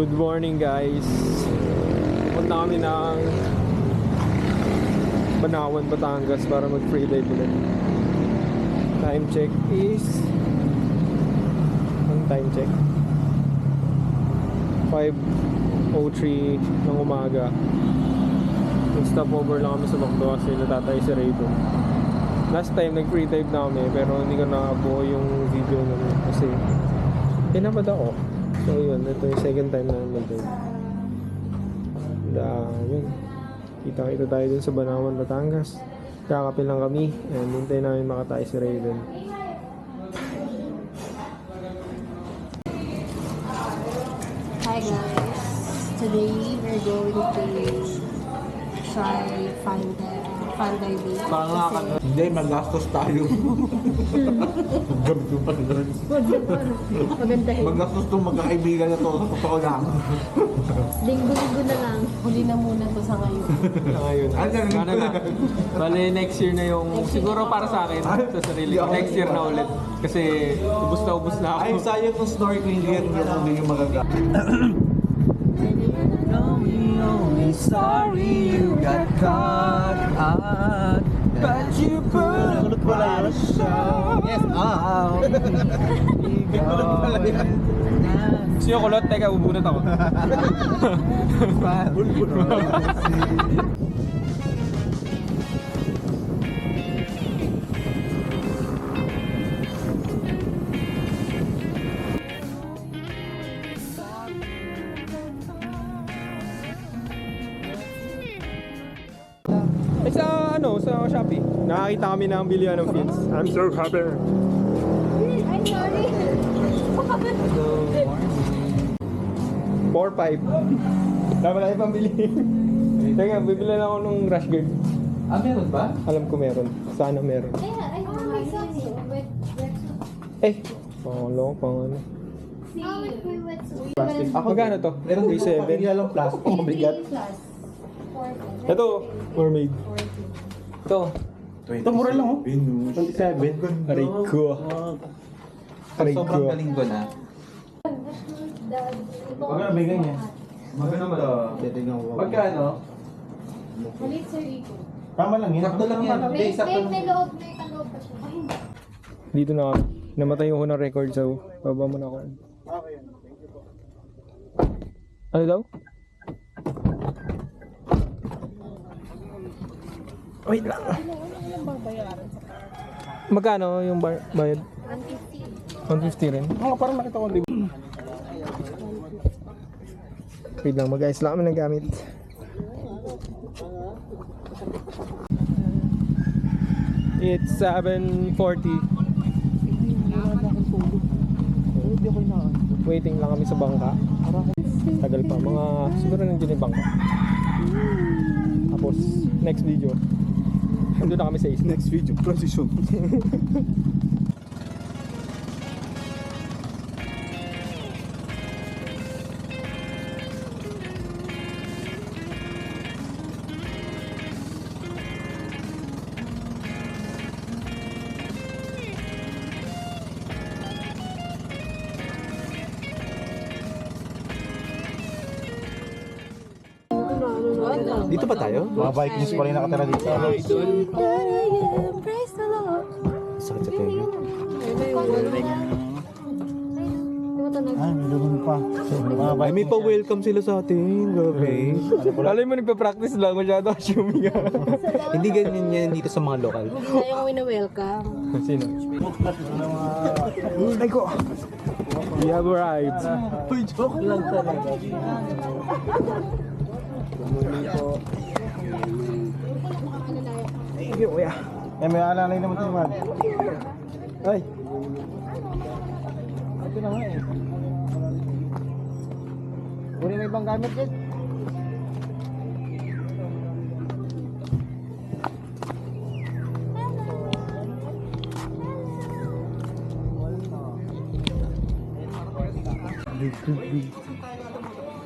Good morning guys. Punta kami ng Banawan, Batangas para mag free dive ulit. Time check is ang time check 5:03 ng umaga. Nag-stopover lang kami sa McDo kasi natatay si Raven. Last time nag free dive na kami pero hindi ko nakabuo yung video namin kasi tinamad ako. So yun, ito yung second time na mag-dive. Yun, kita tayo dun sa Banawan, Batangas. Kakapil lang kami and hintay namin makatay si Raven. Hi guys, today we're going to try fun diving. Hindi, magastos tayo. Gamit pa rin. Magandahin. Magastos itong magkakaibigan na to. Totoo lang. Linggo-linggo na lang. Huli na muna to sa ngayon. Ngayon, sana na. Bale, next year na yung, siguro para sa akin, sa sarili ko, next year na ulit. Kasi ubus na ako. Ay, sayang itong snorkeling gear niyo kung hindi yung magagamit. Sorry you got caught out, but you put on a show. Yes, Gusto nyo kulot? Teka, bubunot ako. Sa Shopee, nakakita kami ng bilihan ng fins. I'm so happy. I'm sorry. 4-5. Dapat tayo pambili. Teka, bibili na ako ng rash guard. Ah, meron ba? Alam ko meron. Sana meron. I want my socks. Pangalo, pangano. Plastic. Magkano to? Meron dito. 37. Hindi lang plastic. Ang bigat. Ito, mermaid. Ito. Ito mura lang, oh. 27. Aray ko. Aray Sobrang ko. galing ko na. Magkano bigay niya? Magkano ba? Titignan ko. Pagkano? Malit Sir Rico. Tama lang yan. Sakto lang yan. Hindi, sakto lang. May loob pa siya. Ay, Dito na kami. Namatay yung unang record, so baba mo na ako. Ano daw? Wait lang. Magkano yung bayad? 150 rin. Oo, parang nakita ko. Wait lang, mag-ayos lang kami ng gamit. It's 7:40. Waiting lang kami sa bangka. Tagal pa, mga siguro nandiyan yung bangka. Tapos, next video. Nandun na kami sa isla. Next video, transition. Dito pa tayo? Mga Vikings pa rin nakatira dito. praise the Lord. Sakit sa tenga. Ay, may lumun pa. Ay, may pa-welcome sila sa atin. Grabe. Alam mo, nagpa-practice lang. Masyado assuming nga. Hindi ganyan yan dito sa mga lokal. Hindi tayo kami na welcome. Sino? Ay ko! We have arrived. Uy, joke lang talaga. Thank you, kuya. Eh, may alalay naman tayo, man. Ay! Ito na nga eh. Uli na ibang gamit din.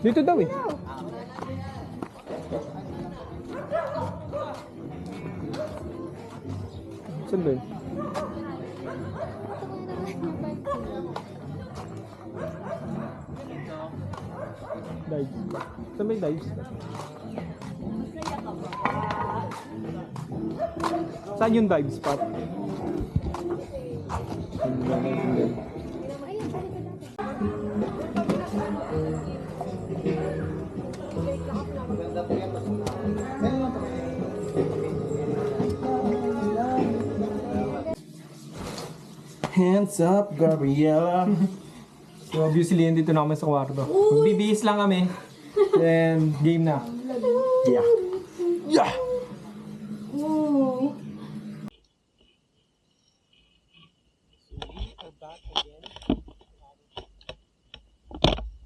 Dito daw eh. Saan ba yun? Dives pa. Saan may dives? Saan yung dive spot? Hands up, Gabriella. So obviously, nandito na kami sa kwarto. Magbibihis lang kami. Then, game na. Yeah. Yeah.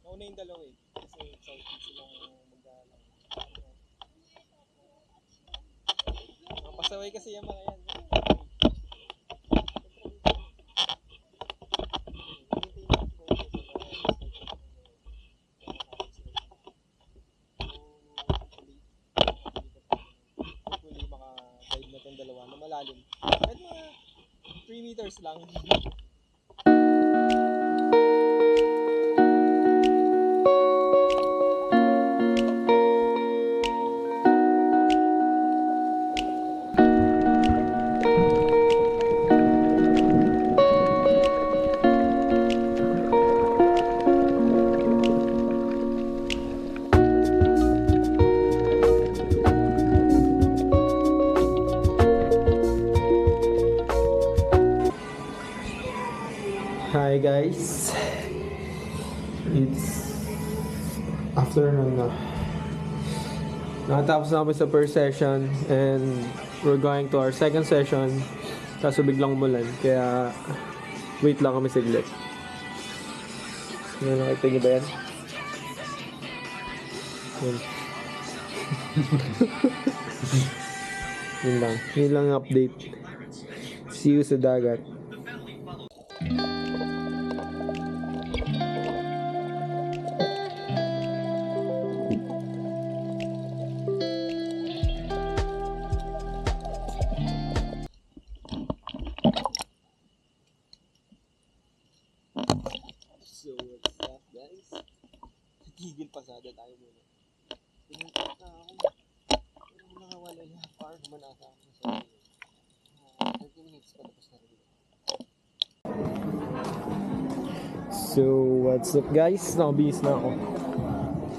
Nauna yung dalawa eh. Kasi excited silang mag-alang. Pasaway kasi yung mga yan. Hopefully maka-dive na itong dalawa na malalim. Kahit mga 3 meters lang. Hi guys, it's afternoon na. Nakatapos na kami sa first session and we're going to our second session. Kaso biglang umulan, kaya wait lang kami siglit. Nakita niyo ba yan? Yan. Yun lang ang update. See you sa dagat. So what's up guys? Tigil pasada tayo muna. Pinunta ako. Pero nakawala niya. Par naman ata ako sa 30 minutes pa tapos na rin. So what's up guys? Nakabihis na ako.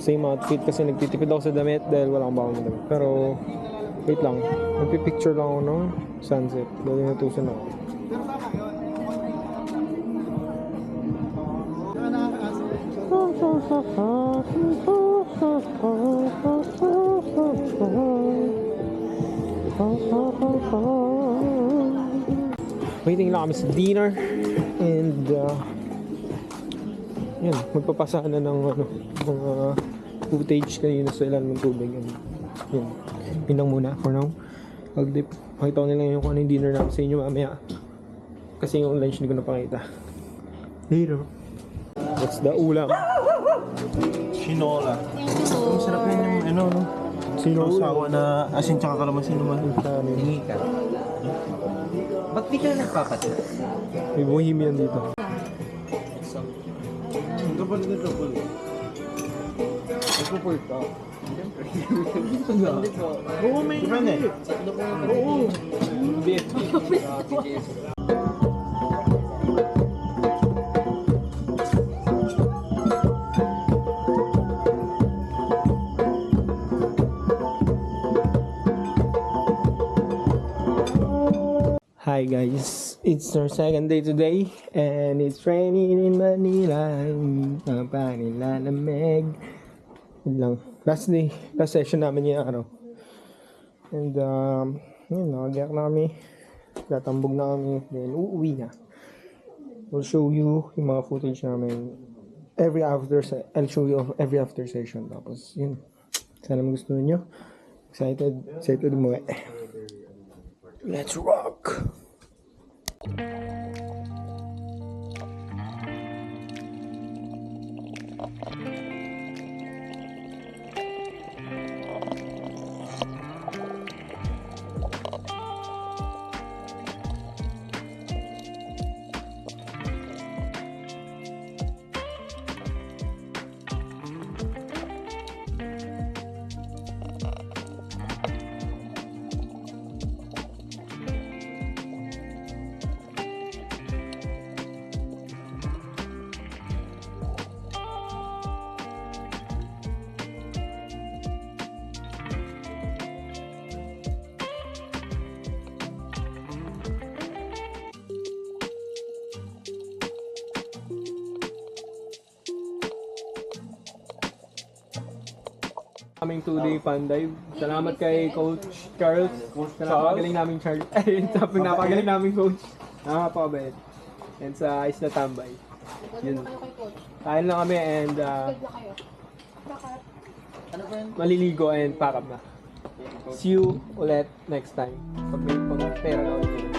Same outfit kasi nagtitipid ako sa damit dahil wala akong bakong damit. Pero wait lang. Magpipicture lang ako ng sunset. Dahil natusan ako. Waiting lang kami sa dinner and yun, magpapasa na ng mga footage kanina sa ilalim ng tubig. Yun, yun lang muna for now. Makita ko nila yung kung ano yung dinner namin sa inyo mamaya kasi yung lunch hindi ko napakita. Later. What's the ulam? Shinola. Ang sarap yun yung ano, no? Sawa na asin tsaka kalamansi naman. Hingi ka. Ba't di ka nagpapatit? May bohemian dito. Ang kapal nito, Paul. Nagpo-pork ka. Oo, may depende. Oo. Hi guys, it's our second day today and it's raining in Manila. Panilalamig. Yun lang. Last session namin yung araw. And yun, nakagyak na kami. Tatambog na kami. Then uuwi na. We'll show you yung mga footage namin I'll show you every after session. Tapos yun. Sana magustuhan nyo. Excited umuwi. Let's rock! Aming 2-day fun dive. Salamat kay Coach Charles. Sa napakagaling naming Charles. Ayun, sa napakagaling naming coach. Nakakapakabait. And sa Isla Tambay. Yun. Kain lang kami and maliligo and pack up na. See you ulit next time. Pag may pang pera na ulit.